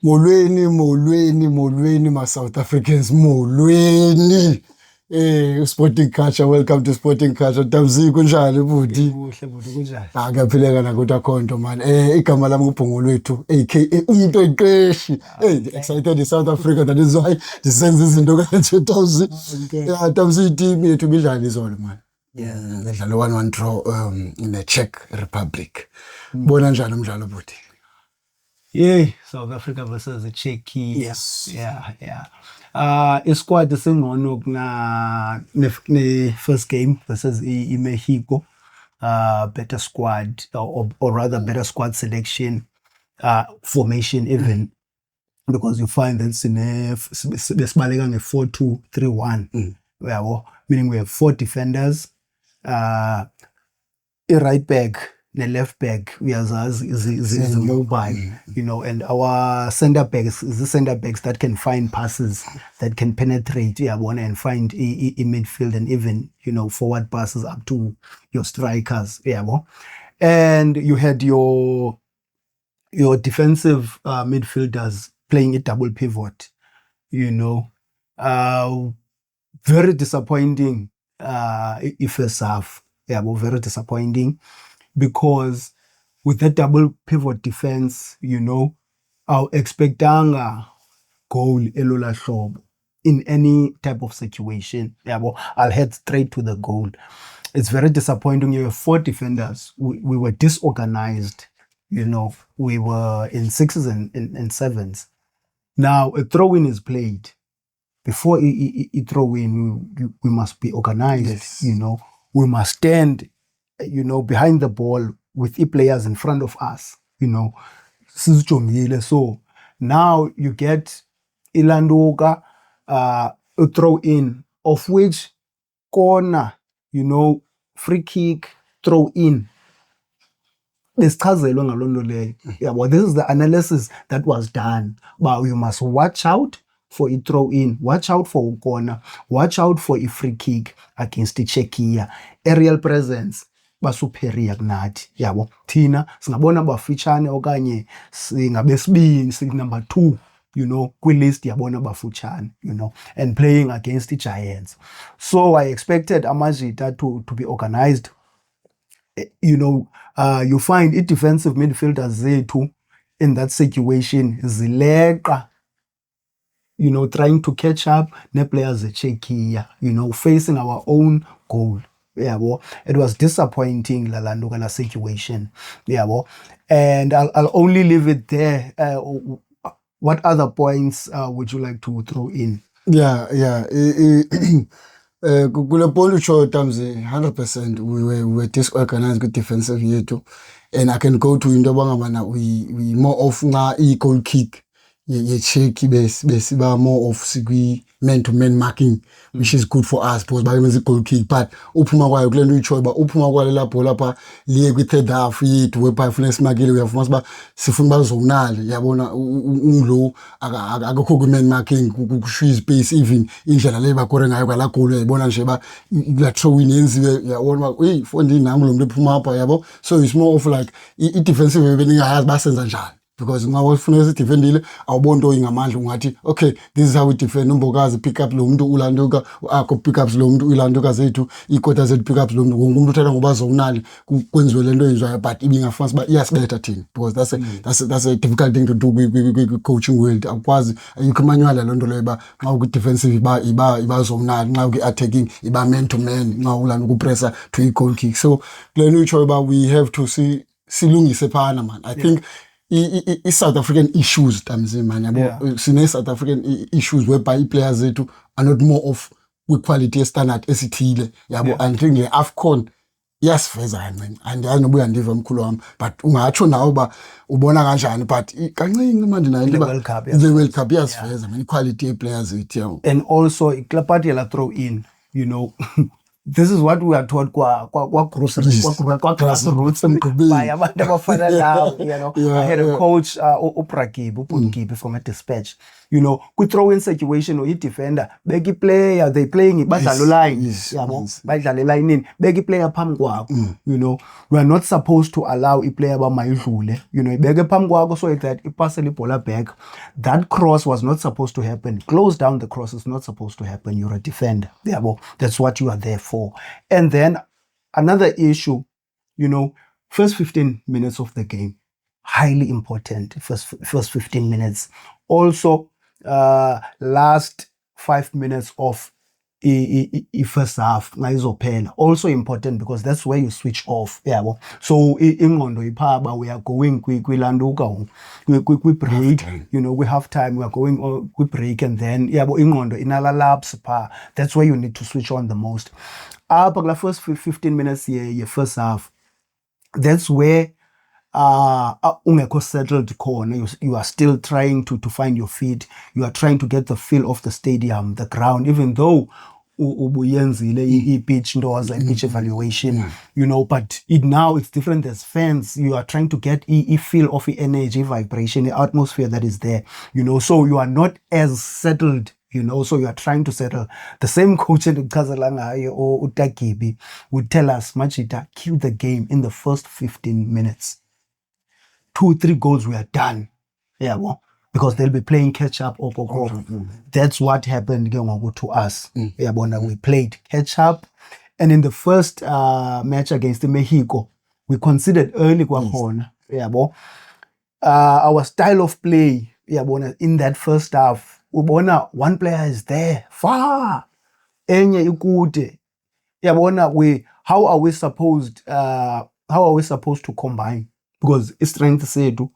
Molweni, my South Africans, molweni. Sporting Culture, welcome to Sporting Culture. Tamzi kunjani budi? Kuhle budi kunjani? Akaphileka nakuthi akhonto man. Igama lami uBhungulwethu aka umuntu oyiqeshi. Excited in South Africa, that is why sisenza izinto kanje Tamzi. Yeah, Tamzi team yethu bidlala izolo man. Yeah, bedlala 1-1 draw in the Czech Republic. Bona njani umdlalo budi? Yeah, South Africa versus the Czech. Yes. Yeah. Squad singcono kuna ne first game versus Mexico. Better squad or rather better squad selection, formation even, because you find that besbaleka nge 4-2-3-1. Meaning we have 4 defenders, a right back, the left back uyazazi is mobile, and our center backs is the center backs that can find passes, that can penetrate, and find in midfield and even forward passes up to your strikers, and you had your defensive midfielders playing a double pivot, very disappointing first half, very disappointing. Because with that double pivot defense, our expectanga goal elola hlobo in any type of situation. I'll head straight to the goal. It's very disappointing. You have 4 defenders. We were disorganized. We were in 6s and 7s. Now a throw-in is played. Before a throw-in, we must be organized. Yes. We must stand behind the ball with the players in front of us, So now you get Ilandoka, a throw in, of which corner, free kick, throw in. This is the analysis that was done. But we must watch out for a throw in, watch out for a corner, watch out for a free kick against the Czechia. Aerial presence. Basuperior kunathi thina singabona bafitshane okanye singabesibini number 2 kwilist yabona bafutshane and playing against the giants. So I expected Amajita to be organized. You find it defensive midfielders zethu in that situation zileqa trying to catch up ne players Czechia facing our own goal. It was disappointing, la situation. And I'll only leave it there. What other points would you like to throw in? Kule point utsho Tamzi 100% we were disorganized with defensive yethu, and I can go to into abangabana we more of nxa goal kick ye check besiba more of sikwi man-to-man marking, which is good for us because bayenza goal kick. But uphuma kwayo kule nto uyichoyo ba uphuma kwale la bhola pha liye kwi third half yethu wepha ifuna simakile, uyafuna ba sifuna bazonale, yabona unglo akakho kwi man marking kushiya space, even indlela le bakore ngayo kwala goal uyayibona nje ba la throw in yenziwe, yabona ba fondi nangu lo muntu ephuma apha, yabo. So it's more of like i defensive beningayazi basenza njani, because nxa ufuna sidefendile awubona into ingamandla ungathi okay, this is how we defend. Umbokazi pick up lo muntu ulanduka akho pick ups lo muntu ulanduka zethu ikota zethu pick ups lo muntu wonke umuntu uthatha ngoba zonali kwenziwe lento enjwayo, but ibingafuna ba iyasibetha thina because that's a difficult thing to do kwi coaching world. Akwazi ayikho manual lo nto leyo ba nxa uku defensive iba zonali, nxa uku attacking iba man to man, nxa ulana ukupressa to i goal kick. So lento uyichoyo ba we have to silungise phana man. I think South African issues Tamzi man, yabo. Sine South African issues whereby players zethu are not more of with quality standard esithile, yabo. And think le AFCON iyasiveza kancane, andiyazi noba uyandiva mkhulu wami, but ungatsho nawe ba ubona kanjani, but kancinci manje nayo the World Cup, the World Cup iyasiveza man, quality players zethu. And also iklapati la throw in, this is what we are taught kwa grassroots by abantu abafana nawo, you know. I had a coach uPragibi from a Dispatch, you know, ku throw in situation or defender beki player they playing badlala line yabo badlala line beki player phambi kwakho, you know. We are not supposed to allow a player bamayidlule, you know, ibeke phambi kwakho so that ipass ibhola back. That cross was not supposed to happen. Close down the cross is not supposed to happen. You're a defender. Yabo, that's what you are there for. And then another issue, you know, first 15 minutes of the game, highly important. First 15 minutes. Also, last 5 minutes of first half, also important because that's where you switch off. Yeah, so ingqondo iphaba, we are going kwilanduka we break, you know, we have time, we are going we break, and then ingqondo inala lapse pa. That's where you need to switch on the most. But the first 15 minutes your first half, that's where ungekho settled corner. You are still trying to find your feet. You are trying to get the feel of the stadium, the ground, even though ubuyenzile pitch pitch evaluation, you know, but now it's different as fans. You are trying to get feel of the energy, vibration, the atmosphere that is there, you know, so you are not as settled, you know, so you are trying to settle. The same coach in Kazalanga or Utakibi would tell us, Machita, kill the game in the first 15 minutes. 2-3 goals we are done. Yeah, well, because they'll be playing catch up or That's what happened to us. Yeah, we played catch up, and in the first match against Mexico, we considered early corner. Yeah, our style of play. Yeah, in that first half, one player is there far. Enye ikude. Yeah, how are we supposed to combine? Because strength sedu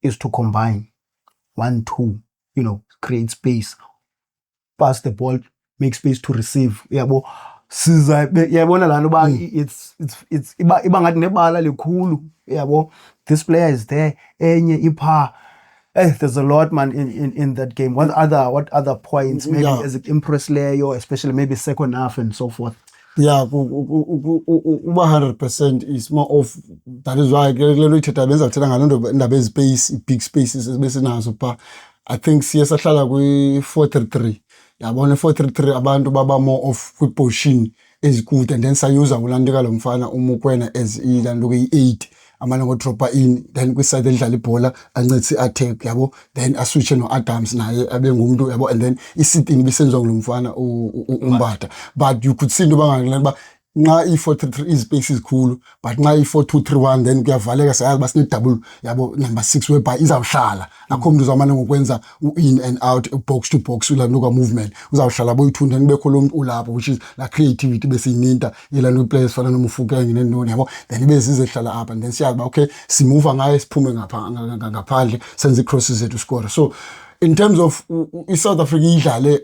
is to combine 1-2, you know, create space, pass the ball, make space to receive. It's ibangathi nebala likhulu. This player is there. Enye ipha. There's a lot, man, in that game. What other points maybe as impress Leo, especially maybe second half and so forth? Yeah, 100% is more of that is why big spaces I think siyasahlala kwi 4-3-3. Yabona 4-3-3 abantu baba more of position is good, and then sayuza ulandeka lo mfana uMokoena as ilanduka i8 amana ngo dropper in, then kwiside edlala ibhola ancetse attack yabo, then aswitch no Adams naye abe ngumuntu yabo, and then isitting bisenzwa ngulomfana uMbatha. But you could see into bangakela nxa i4-3-3 ispace is cool, but nxa i4-2-3-1 then kuyavaleka sayazi basine double yabo number 6 whereby izawuhlala akho umuntu uzamana ngokwenza in and out, box to box, ulanduka movement uzawuhlala boyi2 then bekho lo muntu ulapho, which is la creativity bese ininta ilandu players fana noMufukeng nenoni yabo, then ibeze izehlala up, and then siyazi okay simove ngaye siphume ngaphandle senze crosses zethu score. So in terms of South Africa idlale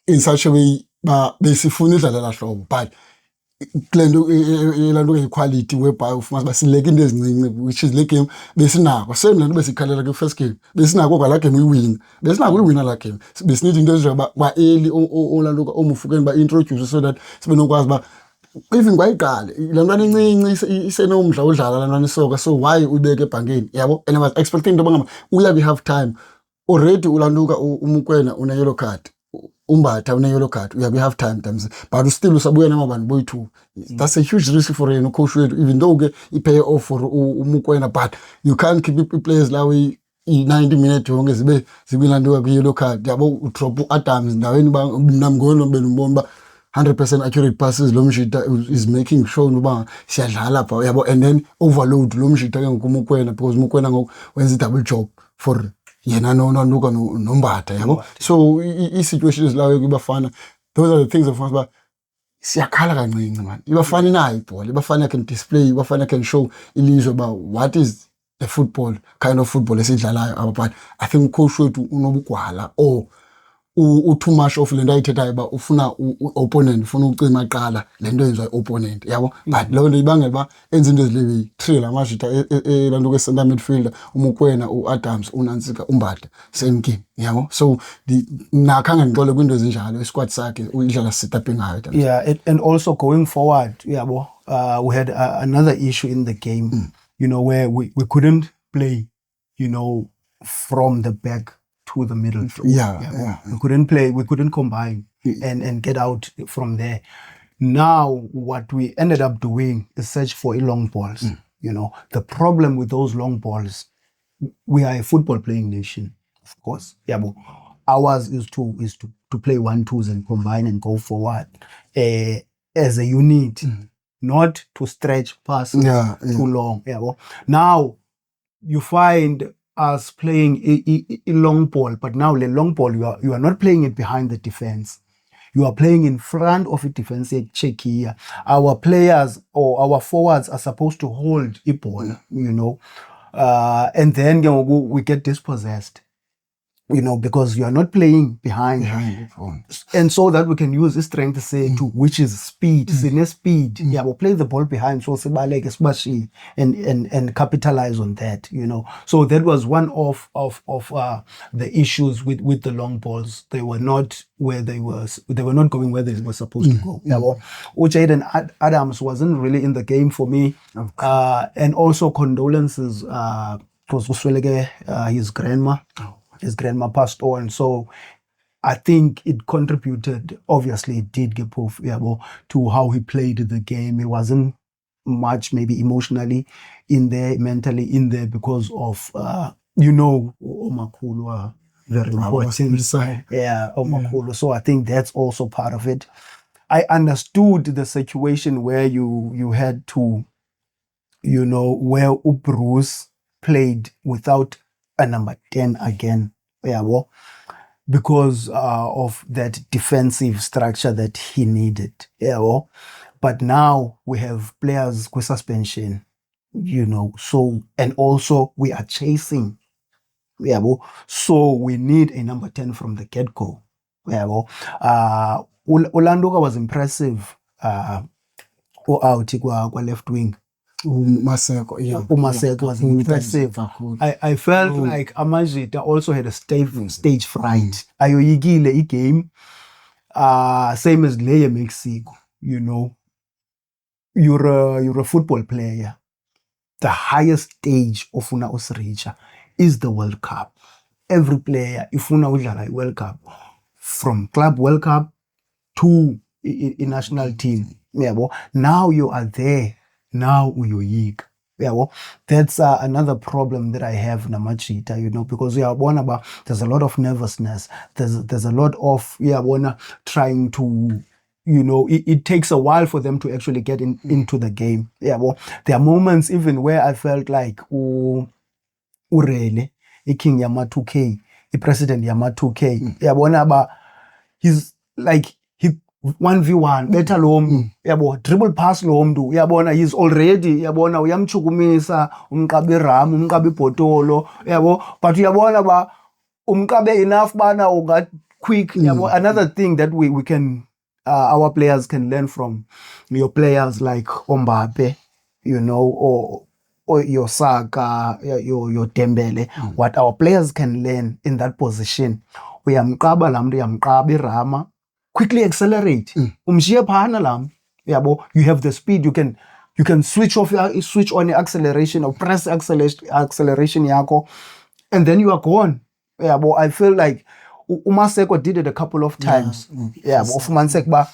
in such a way besifuna idlala la hlobo, but ilanduka equality whereby ufumana basileke into ezincinci, which is le game besinako same lento besikhalela ke first game besinako kwala game uyiwin besinako uyiwina la game, besinid into ezinjengoba ba early olanduka oMufukeng ba introduce so that sibe nokwazi ba even kwayiqala lantwana encinci isenomdla udlala lantwana isoka, so why ubeke ebhankeni yabo, and I was expecting into bangama uya we have time already. Ulanduka uMokoena una yellow card, Umbatha una yellow card, we have time times, but still usabuya namabani boy2. That's a huge risk for a coach, even though he pay off for Mokoena, but you can't keep players la way 90 minutes yonke zibilanduka ku yellow card yabo, drop Adams ndaweni namngolo benumbomba 100% accurate passes. Lomshita is making sure uba siyadlala pha yabo, and then overload Lomshita ke ngokuMokoena because Mokoena wenza double job for yena nonduka nombatha yabo. So situations lawo kubafana, those are the things of ba siyakhala kancinci man. Ibafana inayo ibhola, ibafana can display, ibafana can show ilizwe about what is the football kind of football esidlalayo, but I think coach wethu unobugwala or too much of lento ayithethayo ba ufuna opponent ufuna ucima qala lento yenziwa opponent yabo but lo nto ibangela ba enza into ezilebe 3 la majita elanto ke center midfielder uMokoena uAdams uNansika uMbatha same game yabo so nakhange ngixole kwinto ezinjalo isquad sakhe udlala setup ngayo. Yeah, and also going forward yabo we had another issue in the game you know where we couldn't play you know from the back to the middle. Yeah. We couldn't play, we couldn't combine and get out from there. Now, what we ended up doing is search for long balls. You know, the problem with those long balls, we are a football playing nation, of course. Yeah, but ours is to play 1-2s and combine and go forward as a unit, not to stretch past too long. Yeah, well, now you find us playing a long ball, but now the long ball you are not playing it behind the defense. You are playing in front of a defense. Check here. Our players or our forwards are supposed to hold a ball, you know, and then we get dispossessed. You know, because you are not playing behind and so that we can use this strength to say to which is speed, speed. Yeah, we'll play the ball behind so and capitalize on that, you know. So that was one of the issues with the long balls. They were not where they were not going where they were supposed to go. Yeah, well, Jaden Adams wasn't really in the game for me. And also condolences because his grandma. His grandma passed on, so I think it contributed. Obviously, it did give proof to how he played the game. He wasn't much, maybe emotionally in there, mentally in there, because of Omakulu are very important. Yeah, Omakulu. So I think that's also part of it. I understood the situation where you had to, you know, where Bruce played without a number 10 again, yeah, well, because of that defensive structure that he needed, yeah, well. But now we have players with suspension, you know, so, and also we are chasing, yeah, well, so we need a number 10 from the get-go, yeah, well. Ulanduka was impressive out left wing. Maseko was impressive. I felt like Amajita also had a stage fright. Ayoyigile I game, same as Leye Mexico. You know, you're a football player. The highest stage of una osricha is the World Cup. Every player, if una udlala World Cup, from Club World Cup to a national team, yeah, well, now you are there. Now uyoyika. Yeah, well, that's another problem that I have namachita, you know, because there's a lot of nervousness. There's a lot of trying to, you know, it takes a while for them to actually get into the game. Yeah, well, there are moments even where I felt like Urele, a king Yama 2K, a president Yama 2K. Yeah, he's like 1v1 better lo mntu yabo dribble pass lo mntu uyabona he's already yabona uyamchukumisa umqabe ram umqabe ibhotolo yabo but uyabona ba umqabe enough bana unga quick yabo. Another thing that we can our players can learn from your players like Mbappe, you know, or your Saka, your Dembele, what our players can learn in that position. Uyamqaba lamntu uyamqaba irama, quickly accelerate. Umshiye phana lam. Yabo, you have the speed. You can switch on your acceleration or press acceleration yako, and then you are gone. Yabo, I feel like Umaseko did it a couple of times. Yeah, ufumaniseka ba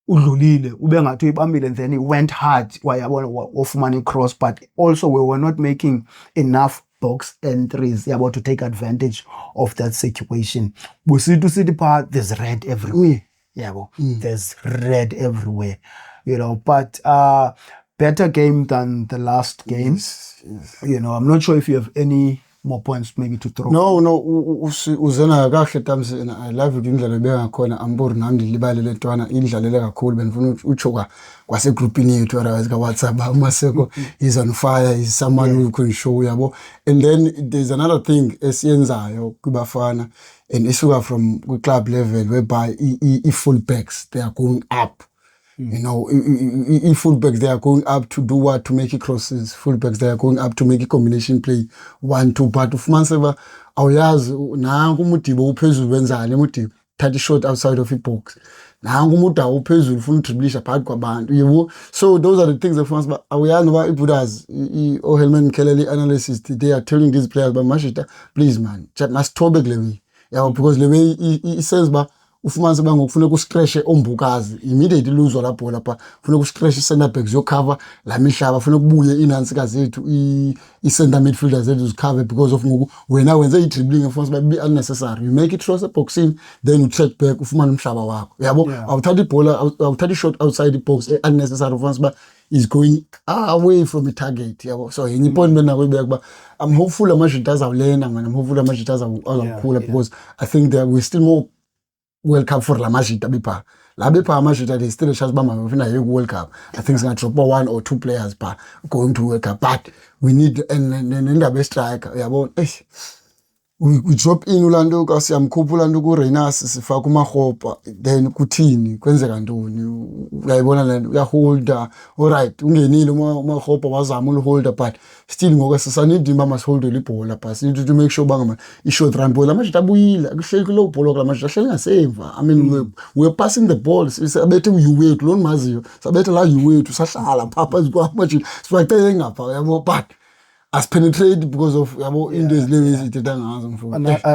udlulile ube ngathi uyibambile and then he went hard wayabona ufumana cross, but also we were not making enough box entries to take advantage of that situation. We see to see the part, there's red everywhere. There's red everywhere, you know, but better game than the last game. Yes. You know, I'm not sure if you have any more points maybe to throw. No, uzena kahle Tams, and I love it indlela ebeka khona ambori nami ndilibale lentwana indlalele kakhulu benifuna uchoka kwase groupini yethu otherwise ka WhatsApp uMaseko is on fire, is someone who can show yabo. And then there's another thing esiyenzayo kubafana and isuka from club level whereby fullbacks they are going up. You know, fullbacks they are going up to do what? To make it crosses. Fullbacks they are going up to make a combination play 1-2. But ufumaniseka awuyazi nangu umudibo uphezulu wenzani umudibo thatha shot outside of the box. Nangu umudibo uphezulu ufuna driblisha phakathi kwabantu. Yebo. So those are the things that ufumaniseka awuyazi ngoba iBuddhas Helman Kelly analysis they are telling these players but Mashita please man masithobe kule way. Yeah, because the way it says ba ufumanise bangokufuna ukuscratch ombukazi immediately lose la bhola lapha ufuna ukuscratch center backs yo cover la mihlaba ufuna ukubuye inansikazi zethu I center midfielders zethu zicover because of ngoku wena wenze i-dribbling ufumanise be unnecessary, you make it cross the box in then you track back ufumana umhlaba wakho yabo awuthatha ibhola awuthatha shot outside the box unnecessary ufumanise is going away from the target yabo. So yenye point mina kuyibeka kuba I'm hopeful amajita azawulena man, I'm hopeful amajita azawukhula because I think that we still more World Cup for la majita bipa. La bipa majita they still a chance ba mafina World Cup. I think it's gonna drop 1 or 2 players pa going to World Cup. But we need and the best striker. Yabo. We drop in Ulando kasi amkhupha Ulando ku Renas sifaka uMahopa then kuthini kwenzeka ntoni uyayibona lento uyaholda alright ungenile uMahopa wazama uholda but still ngoku sisanidi mama siholde libhola pass to make sure bangama ishort run ball amajita abuyile akuhleli kulo bhola kula manje ahleli ngasemva. I mean we're passing the ball sabethe uwethu lo maziyo sabethe la uwethu sahlala phapha kwamanje sifake ngapha yabo but as penetrate because of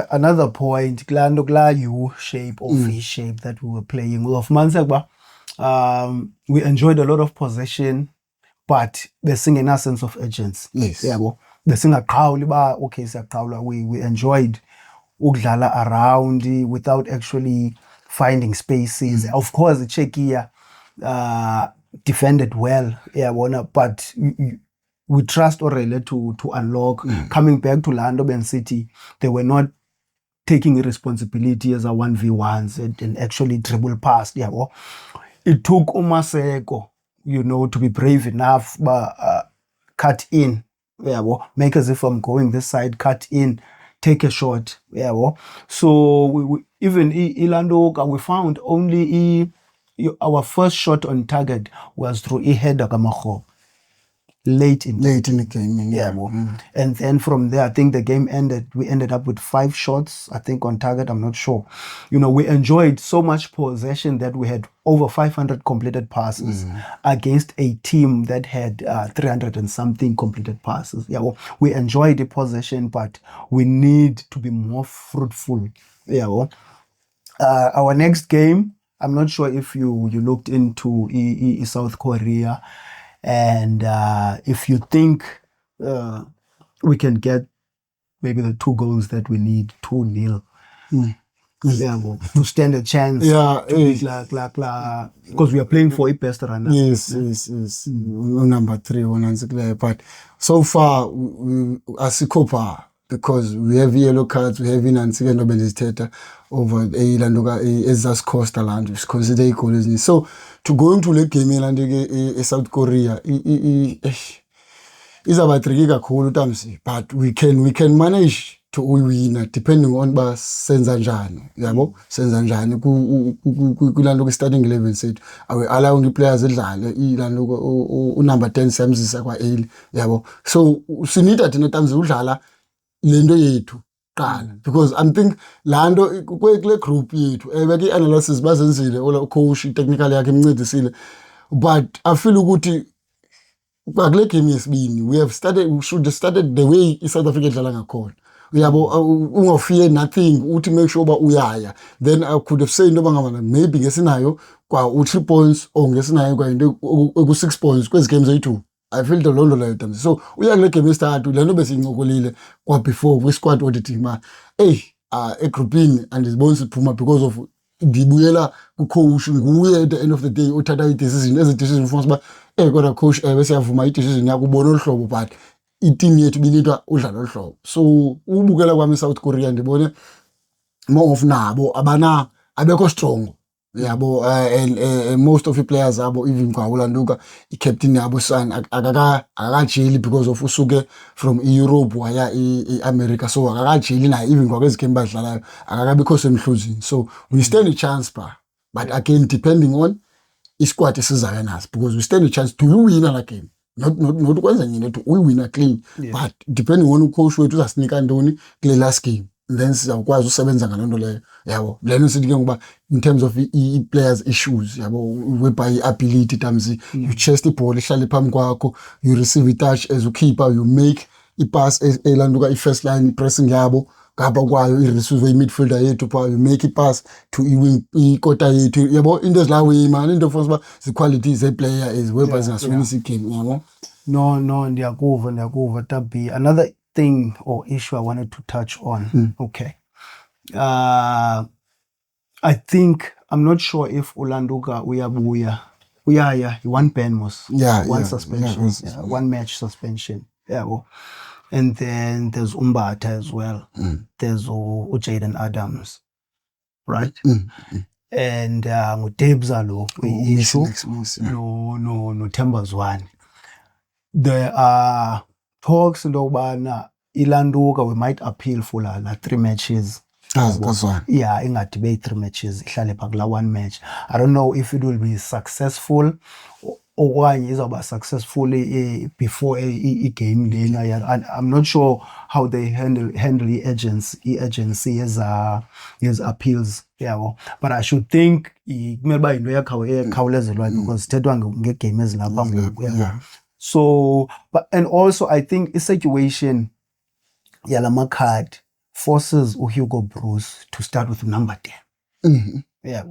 another point kula U shape or V shape that we were playing of Mansegba. We enjoyed a lot of possession but there's singing a sense of urgency. Yes. Yabo the singer qawuli ba okay siyaqawula we enjoyed ukudlala around without actually finding spaces. Of course Czechia defended well but we trust Orele to unlock. Coming back to Lando Ben City, they were not taking responsibility as a 1v1s and actually dribble past. It took Umaseko, to be brave enough, but cut in. Make as if I'm going this side, cut in, take a shot. So we even Ilando, we found only our first shot on target was through Iheda Gamacho. Late in the game. And then from there, I think the game ended. We ended up with 5 shots, I think, on target. I'm not sure. We enjoyed so much possession that we had over 500 completed passes against a team that had 300 and something completed passes. We enjoyed the possession, but we need to be more fruitful. Our next game, I'm not sure if you looked into South Korea. And if you think we can get maybe the 2 goals that we need, 2-0, to stand a chance. Because we are playing for a best runner. Yes. Number 3, but so far as a Copa, because we have yellow cards, we have Nancy Theater over Ezas Costa land, which is considered equal. So to go into the game South Korea is about tricky times, but we can manage to win depending on ba senza njani senza njani kulando starting 11 set awe allowing players edlale ilando number 10 samzisa kwa Eli so sinida thina times udlala lento yethu qala because I think lando kule group yethu beke analysis bazenzile ola coach technical yakhe imncedisile but I feel ukuthi kule game yesibini we should have started the way South Africa idlala ngakhona ungafear nothing uthi make sure ba uyaya then I could have said maybe ngesinayo kwa u3 points or ngesinayo kwa into ku 6 points kwezi games ayi2. I feel the londo la yotam so uya kule game start lento besincokolile kwa before we squad auditing ma groupini and isibonisa siphuma because of ngibuyela ku coach nguye at the end of the day uthatha i decision ezi decision for ba kodwa coach bese yavuma i decision yakubona olhlobo but i-team yethu binitwa udlala ohlobo. So ubukela kwami South Korea ndibone more of nabo abekho strong. Yabo and most of the players abo even kwa ulanduka i-captain yabo son akakajeli because of usuke from Europe waya e-America, so akakajeli na even kwa kwezi game badlalayo akakabikho semhluzini. So we stand a chance but again depending on isquad esizayo naso, because we stand a chance to win that game. Not ukwenza nyine to win clean, but depending on coach wethu uzasinika ntoni kule last game, then sizakwazi usebenza ngalonto leyo. Yabo lena sithi ke ngoba in terms of players issues, yabo whereby ability times you chase the ball ihlale phambi kwakho, you receive a touch as a keeper, you make i-pass elanduka i-first line pressing yabo ngapha kwayo i-receive i-midfielder yethu pha, you make i-pass to i-wing ikota yethu. Yabo into ezilawe man, into for uba zi-qualities ze-player is whereby zingaswinisa i-game. Yabo no ndiyakuva Tabi. Another thing or issue I wanted to touch on. Okay. I think, I'm not sure if Ulanduka uyabuya. Uyaya, one ban was one suspension. One match suspension. Yeah. Well. And then there's Umbata as well. There's Jaden Adams. Right? And Debza lo issue. No Tembazwane. There are talks in Obana Ilanduka we might appeal for la 3 matches. That's one. Yeah, ingathi be 3 matches ihlale phakula 1 match. I don't know if it will be successful okanye izawuba successful before a game lena. I'm not sure how they handle the agency as appeals. Yeah, but I should think kumele ba into yakhawulezelwayo because thethwa ngegame ezilapha ngoku. So, but and also I think a situation yalama card forces Hugo Bruce to start with number 10. Yeah,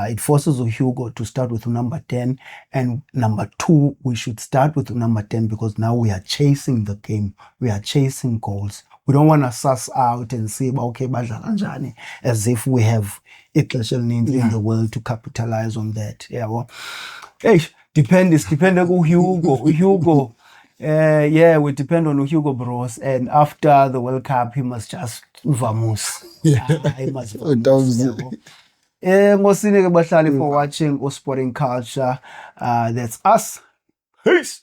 it forces Hugo to start with number 10, and number 2 we should start with number 10 because now we are chasing the game, we are chasing goals. We don't want to suss out and say okay badlala kanjani as if we have ixesha elininzi in the world to capitalize on that. Yeah, well, hey, depend ku Hugo. We depend on Hugo Bros, and after the World Cup he must just vamos. He must vamos. Ngosini ke bahlali for watching Sporting Culture. That's us. Peace.